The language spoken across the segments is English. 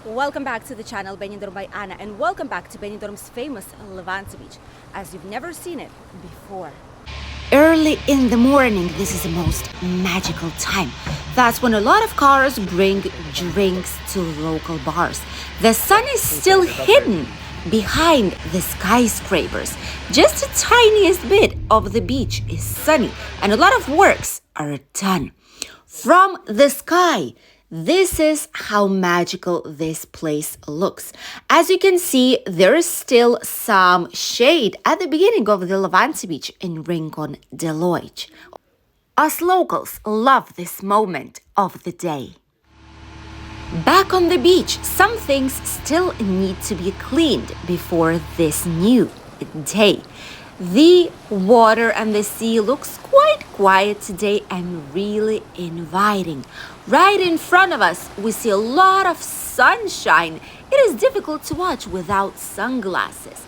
Welcome back to the channel Benidorm by Anna, and welcome back to Benidorm's famous Levante Beach, as you've never seen it before. Early in the morning, this is the most magical time. That's when a lot of cars bring drinks to local bars. The sun is still hidden behind the skyscrapers. Just the tiniest bit of the beach is sunny, and a lot of works are done. From the sky, this is how magical this place looks. As you can see, there is still some shade at the beginning of the Levante Beach in Rincon de Loix. Us locals love this moment of the day. Back on the beach, some things still need to be cleaned before this new day. The water and the sea looks quite quiet today and really inviting. Right in front of us, we see a lot of sunshine. It is difficult to watch without sunglasses.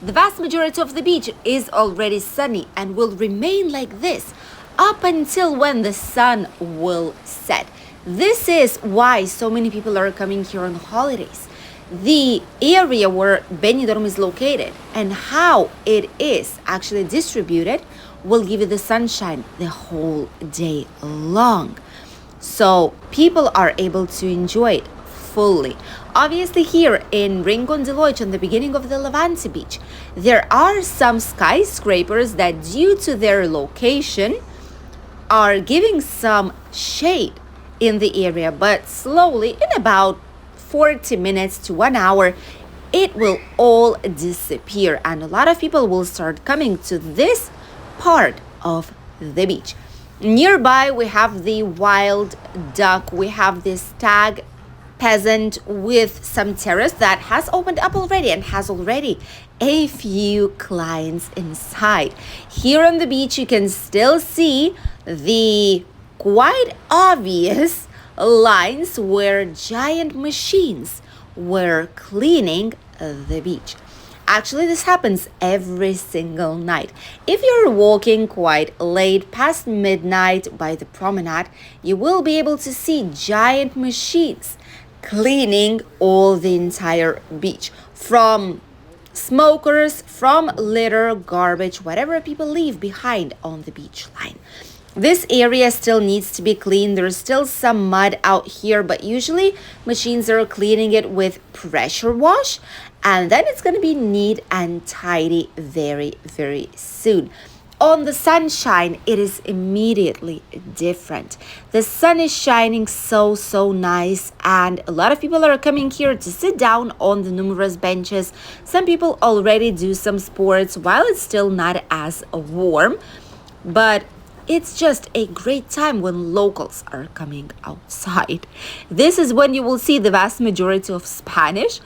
The vast majority of the beach is already sunny and will remain like this up until when the sun will set. This is why so many people are coming here on holidays. The area where Benidorm is located and how it is actually distributed will give you the sunshine the whole day long. So people are able to enjoy it fully. Obviously here in Rincon de Loix, on the beginning of the Levante Beach, there are some skyscrapers that due to their location are giving some shade in the area, but slowly in about 40 minutes to 1 hour, it will all disappear and a lot of people will start coming to this part of the beach. Nearby, we have the wild duck, we have this stag peasant with some terrace that has opened up already and has already a few clients inside. Here on the beach, you can still see the quite obvious lines where giant machines were cleaning the beach. Actually, this happens every single night. If you're walking quite late past midnight by the promenade, you will be able to see giant machines cleaning all the entire beach, from smokers, from litter, garbage, whatever people leave behind on the beach line. This area still needs to be cleaned. There's still some mud out here, but usually machines are cleaning it with pressure wash, and then it's going to be neat and tidy very, very soon. On the sunshine, it is immediately different. The sun is shining so nice, and a lot of people are coming here to sit down on the numerous benches. Some people already do some sports while it's still not as warm, but it's just a great time when locals are coming outside. This is when you will see the vast majority of Spanish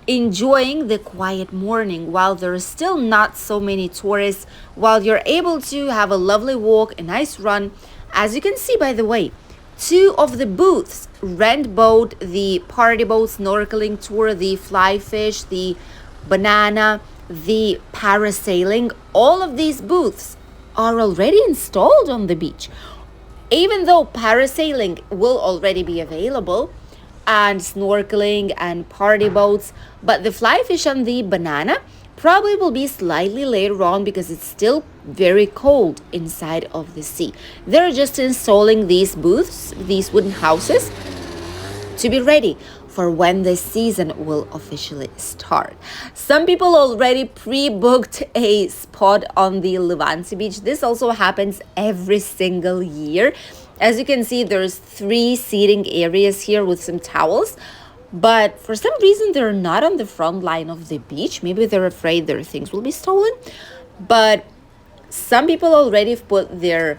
enjoying the quiet morning while there are still not so many tourists, while you're able to have a lovely walk, a nice run. As you can see, by the way, two of the booths, rent boat, the party boat, snorkeling tour, the fly fish, the banana, the parasailing, all of these booths are already installed on the beach. Even though parasailing will already be available and snorkeling and party boats, but the fly fish and the banana probably will be slightly later on because it's still very cold inside of the sea. They're just installing these booths, these wooden houses, to be ready for when the season will officially start. Some people already pre-booked a spot on the Levante Beach. This also happens every single year. As you can see, there's 3 seating areas here with some towels, but for some reason they're not on the front line of the beach. Maybe they're afraid their things will be stolen, but some people already put their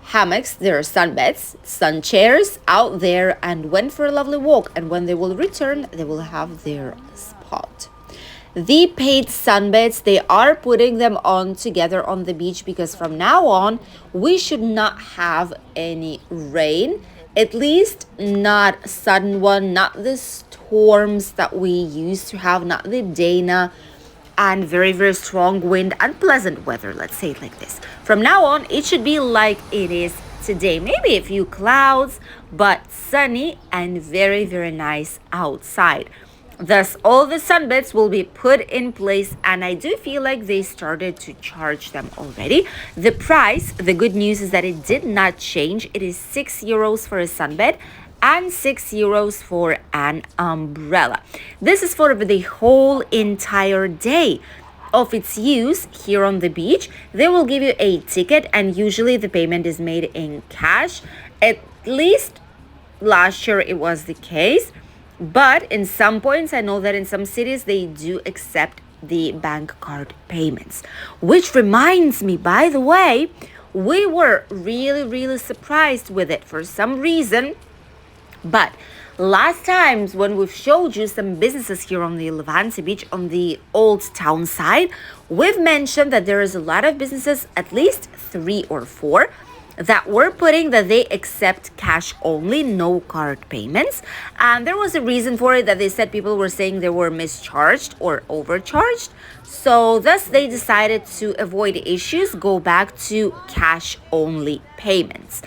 hammocks, their sunbeds, sun chairs out there and went for a lovely walk, and when they will return, they will have their spot. The paid sunbeds, they are putting them on together on the beach because from now on, we should not have any rain, at least not sudden one, not the storms that we used to have, not the Dana, and very strong wind, unpleasant weather, let's say it like this. From now on, it should be like it is today. Maybe a few clouds, but sunny and very, very nice outside. Thus, all the sunbeds will be put in place, and I do feel like they started to charge them already. The price, the good news is that it did not change. It is €6 for a sunbed and €6 for an umbrella. This is for the whole entire day of its use here on the beach. They will give you a ticket, and usually the payment is made in cash. At least last year it was the case, but in some points I know that in some cities they do accept the bank card payments. Which reminds me, by the way, we were really surprised with it for some reason. But last times when we've showed you some businesses here on the Levante Beach on the old town side, we've mentioned that there is a lot of businesses, at least 3 or 4, that were putting that they accept cash only, no card payments. And there was a reason for it, that they said people were saying they were mischarged or overcharged. So thus they decided to avoid issues, go back to cash only payments.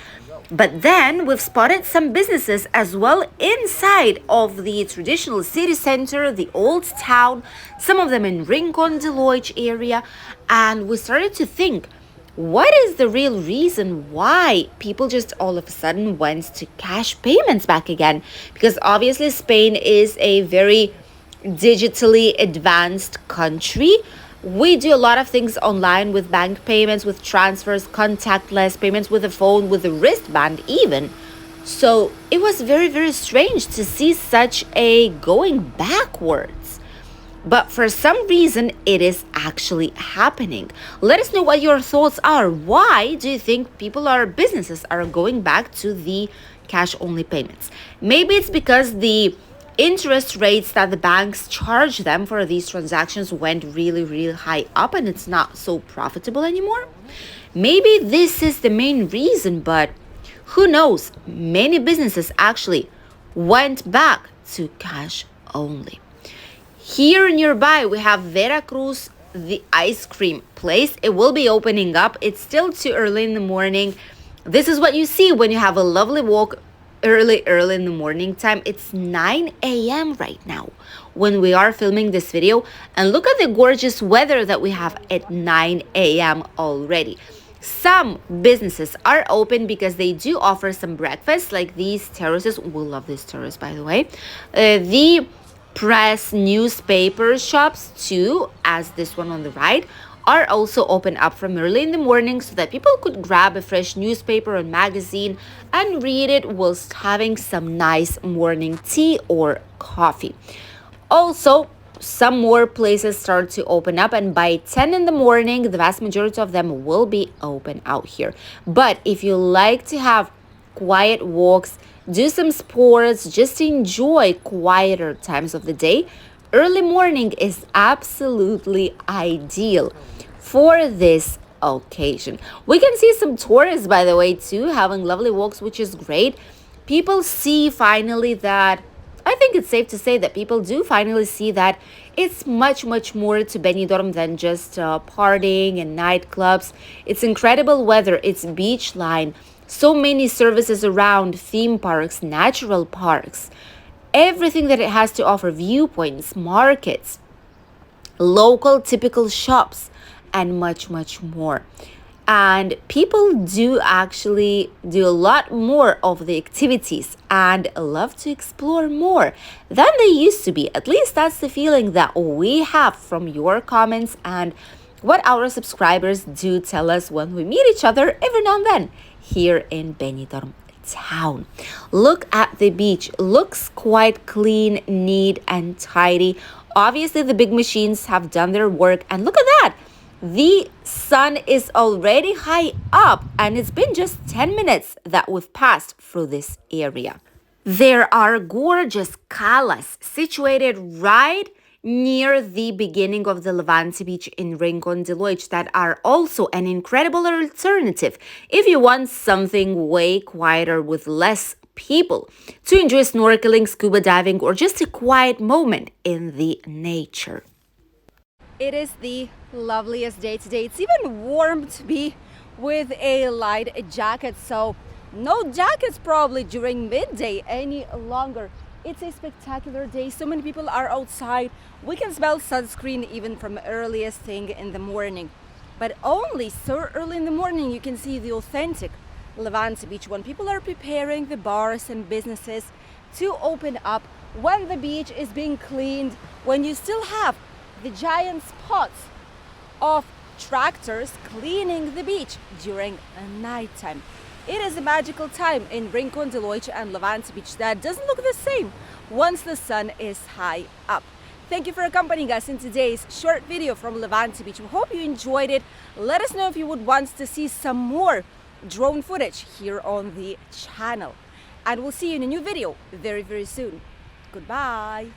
But then we've spotted some businesses as well inside of the traditional city center, the old town, some of them in Rincon, Deloitte area. And we started to think, what is the real reason why people just all of a sudden went to cash payments back again? Because obviously Spain is a very digitally advanced country. We do a lot of things online with bank payments, with transfers, contactless payments, with a phone, with a wristband even. So it was very strange to see such a going backwards. But for some reason, it is actually happening. Let us know what your thoughts are. Why do you think businesses are going back to the cash only payments? Maybe it's because the interest rates that the banks charge them for these transactions went really high up and it's not so profitable anymore. Maybe this is the main reason, but who knows? Many businesses actually went back to cash only. Here nearby, we have Veracruz, the ice cream place. It will be opening up. It's still too early in the morning. This is what you see when you have a lovely walk early in the morning time. It's 9 a.m. right now when we are filming this video. And look at the gorgeous weather that we have at 9 a.m. already. Some businesses are open because they do offer some breakfast, like these terraces. We love this terrace, by the way. The press newspaper shops too, as this one on the right, are also open up from early in the morning so that people could grab a fresh newspaper or magazine and read it whilst having some nice morning tea or coffee. Also, some more places start to open up, and by 10 in the morning, the vast majority of them will be open out here. But if you like to have quiet walks, do some sports, just enjoy quieter times of the day, early morning is absolutely ideal for this occasion. We can see some tourists, by the way, too, having lovely walks, which is great. People see finally that, I think it's safe to say that people do finally see that it's much more to Benidorm than just partying and nightclubs. It's incredible weather, it's beach line, so many services around, theme parks, natural parks, everything that it has to offer, viewpoints, markets, local typical shops, and much more. And people do actually do a lot more of the activities and love to explore more than they used to be. At least that's the feeling that we have from your comments and what our subscribers do tell us when we meet each other every now and then here in Benidorm town. Look at the beach. Looks quite clean, neat, and tidy. Obviously, the big machines have done their work. And look at that. The sun is already high up, and it's been just 10 minutes that we've passed through this area. There are gorgeous calas situated right near the beginning of the Levante Beach in Rincon, Deloitte, that are also an incredible alternative if you want something way quieter with less people to enjoy snorkeling, scuba diving, or just a quiet moment in the nature. It is the loveliest day today. It's even warm to be with a light jacket. So no jackets probably during midday any longer. It's a spectacular day. So many people are outside. We can smell sunscreen even from earliest thing in the morning. But only so early in the morning you can see the authentic Levante Beach when people are preparing the bars and businesses to open up, when the beach is being cleaned, when you still have the giant spots of tractors cleaning the beach during nighttime. It is a magical time in Rincon de Loiche and Levante Beach that doesn't look the same once the sun is high up. Thank you for accompanying us in today's short video from Levante Beach. We hope you enjoyed it. Let us know if you would want to see some more drone footage here on the channel. And we'll see you in a new video very, very soon. Goodbye.